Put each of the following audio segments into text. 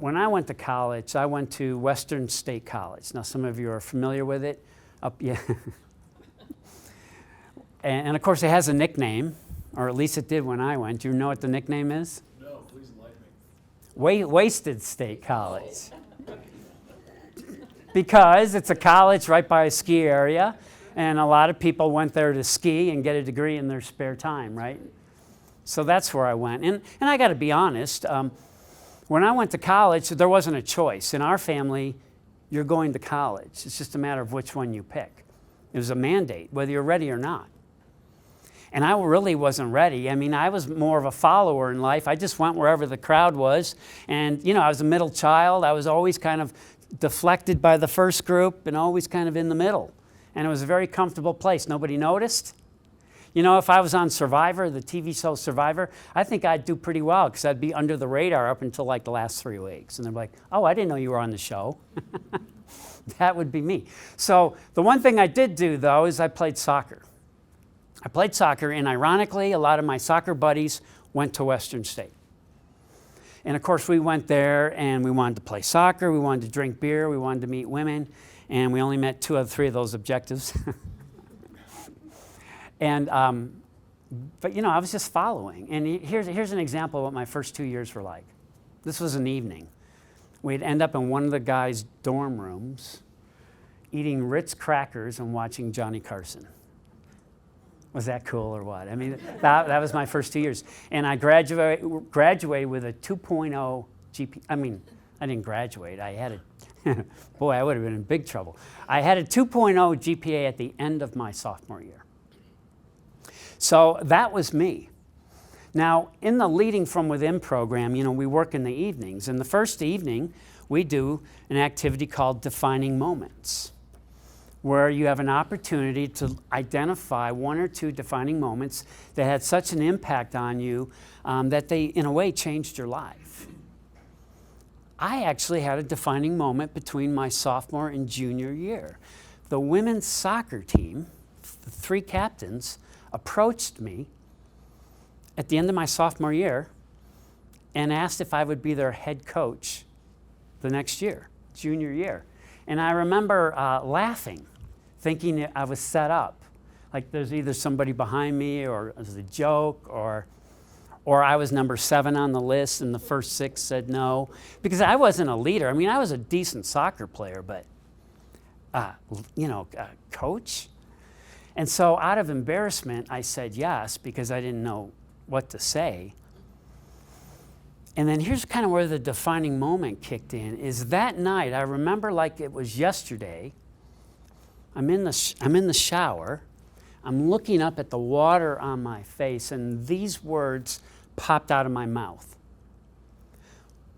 when I went to college, I went to Western State College. Now, some of you are familiar with it. Yeah. And of course, it has a nickname, or at least it did when I went. Do you know what the nickname is? No, please enlighten me. Wasted State College. Because it's a college right by a ski area, and a lot of people went there to ski and get a degree in their spare time, right? So that's where I went. And I got to be honest, when I went to college, there wasn't a choice. In our family, you're going to college. It's just a matter of which one you pick. It was a mandate, whether you're ready or not. And I really wasn't ready. I mean, I was more of a follower in life. I just went wherever the crowd was. And, I was a middle child. I was always kind of deflected by the first group and always kind of in the middle. And it was a very comfortable place. Nobody noticed. If I was on Survivor, the TV show Survivor, I think I'd do pretty well because I'd be under the radar up until like the last 3 weeks. And they're like, oh, I didn't know you were on the show. That would be me. So the one thing I did do, though, is I played soccer. And ironically, a lot of my soccer buddies went to Western State. And of course, we went there and we wanted to play soccer, we wanted to drink beer, we wanted to meet women, and we only met 2 out of 3 of those objectives. And, but I was just following. And here's an example of what my first 2 years were like. This was an evening. We'd end up in one of the guys' dorm rooms, eating Ritz crackers and watching Johnny Carson. Was that cool or what? I mean, that was my first 2 years. And I graduated with a 2.0 GPA. I mean, I didn't graduate. I had a, boy, I would have been in big trouble. I had a 2.0 GPA at the end of my sophomore year. So that was me. Now, in the Leading From Within program, we work in the evenings. And the first evening, we do an activity called Defining Moments, where you have an opportunity to identify 1 or 2 defining moments that had such an impact on you that they, in a way, changed your life. I actually had a defining moment between my sophomore and junior year. The women's soccer team, the 3 captains, approached me at the end of my sophomore year and asked if I would be their head coach the next year, junior year. And I remember laughing, thinking I was set up. Like there's either somebody behind me or it was a joke or I was number 7 on the list and the first 6 said no. Because I wasn't a leader. I mean, I was a decent soccer player, but, coach? And so out of embarrassment, I said yes because I didn't know what to say. And then here's kind of where the defining moment kicked in, is that night, I remember like it was yesterday, I'm in the shower, I'm looking up at the water on my face, and these words popped out of my mouth.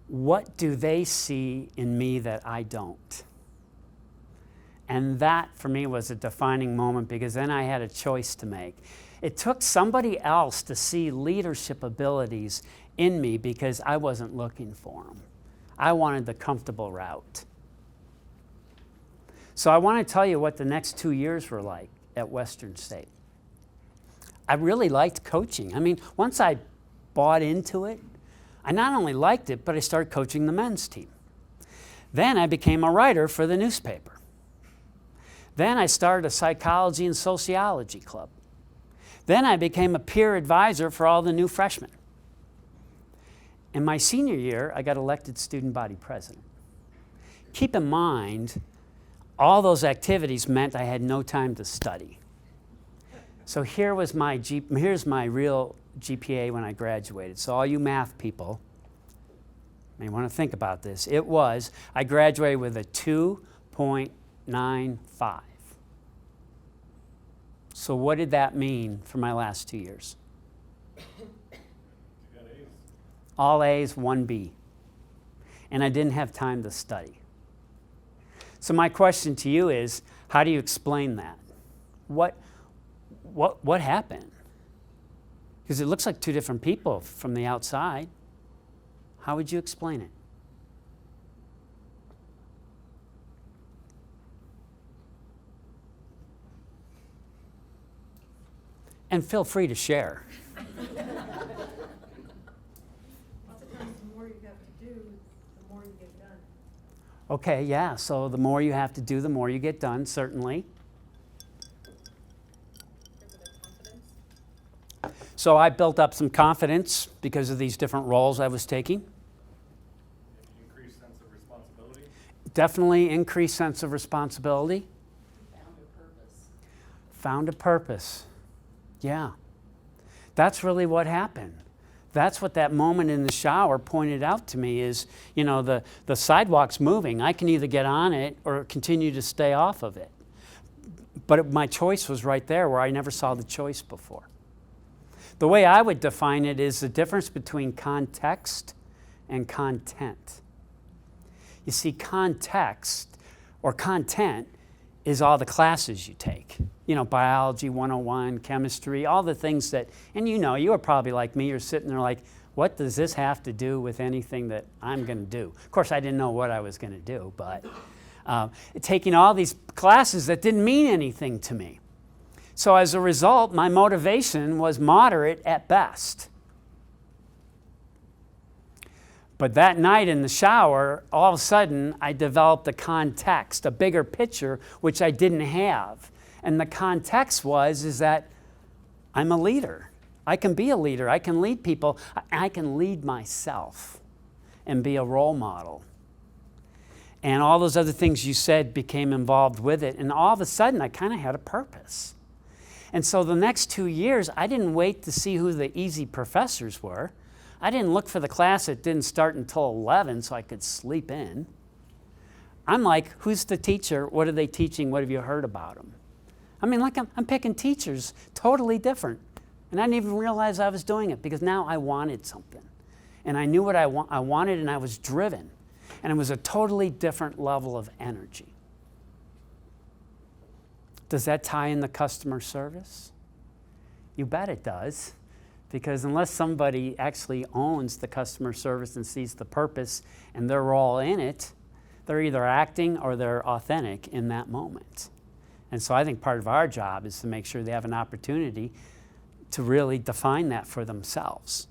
What do they see in me that I don't? And that, for me, was a defining moment because then I had a choice to make. It took somebody else to see leadership abilities in me because I wasn't looking for them. I wanted the comfortable route. So I want to tell you what the next 2 years were like at Western State. I really liked coaching. I mean, once I bought into it, I not only liked it, but I started coaching the men's team. Then I became a writer for the newspaper. Then I started a psychology and sociology club. Then I became a peer advisor for all the new freshmen. In my senior year, I got elected student body president. Keep in mind, all those activities meant I had no time to study. So here's my real GPA when I graduated. So all you math people may want to think about this. I graduated with a 2.95. So what did that mean for my last 2 years? You got A's. All A's, 1 B. And I didn't have time to study. So my question to you is, how do you explain that? What happened? Because it looks like 2 different people from the outside. How would you explain it? And feel free to share. Lots of times the more you have to do, the more you get Okay, yeah, so the more you have to do, the more you get done, certainly. So I built up some confidence because of these different roles I was taking. Increased sense of responsibility. Definitely increased sense of responsibility. Found a purpose. Found a purpose. Yeah. That's really what happened. That's what that moment in the shower pointed out to me is, you know, the sidewalk's moving. I can either get on it or continue to stay off of it. But my choice was right there where I never saw the choice before. The way I would define it is the difference between context and content. You see, context or content is all the classes you take. You know, biology 101, chemistry, all the things that, and you know, you are probably like me, you're sitting there like, what does this have to do with anything that I'm going to do? Of course, I didn't know what I was going to do, but taking all these classes that didn't mean anything to me. So as a result, my motivation was moderate at best. But that night in the shower, all of a sudden, I developed a context, a bigger picture, which I didn't have. And the context is that I'm a leader. I can be a leader. I can lead people. I can lead myself and be a role model. And all those other things you said became involved with it. And all of a sudden, I kind of had a purpose. And so the next 2 years, I didn't wait to see who the easy professors were. I didn't look for the class that didn't start until 11 so I could sleep in. I'm like, who's the teacher? What are they teaching? What have you heard about them? I mean, like I'm picking teachers totally different. And I didn't even realize I was doing it because now I wanted something. And I knew what I wanted and I was driven. And it was a totally different level of energy. Does that tie in the customer service? You bet it does. Because unless somebody actually owns the customer service and sees the purpose and they're all in it, they're either acting or they're authentic in that moment. And so I think part of our job is to make sure they have an opportunity to really define that for themselves.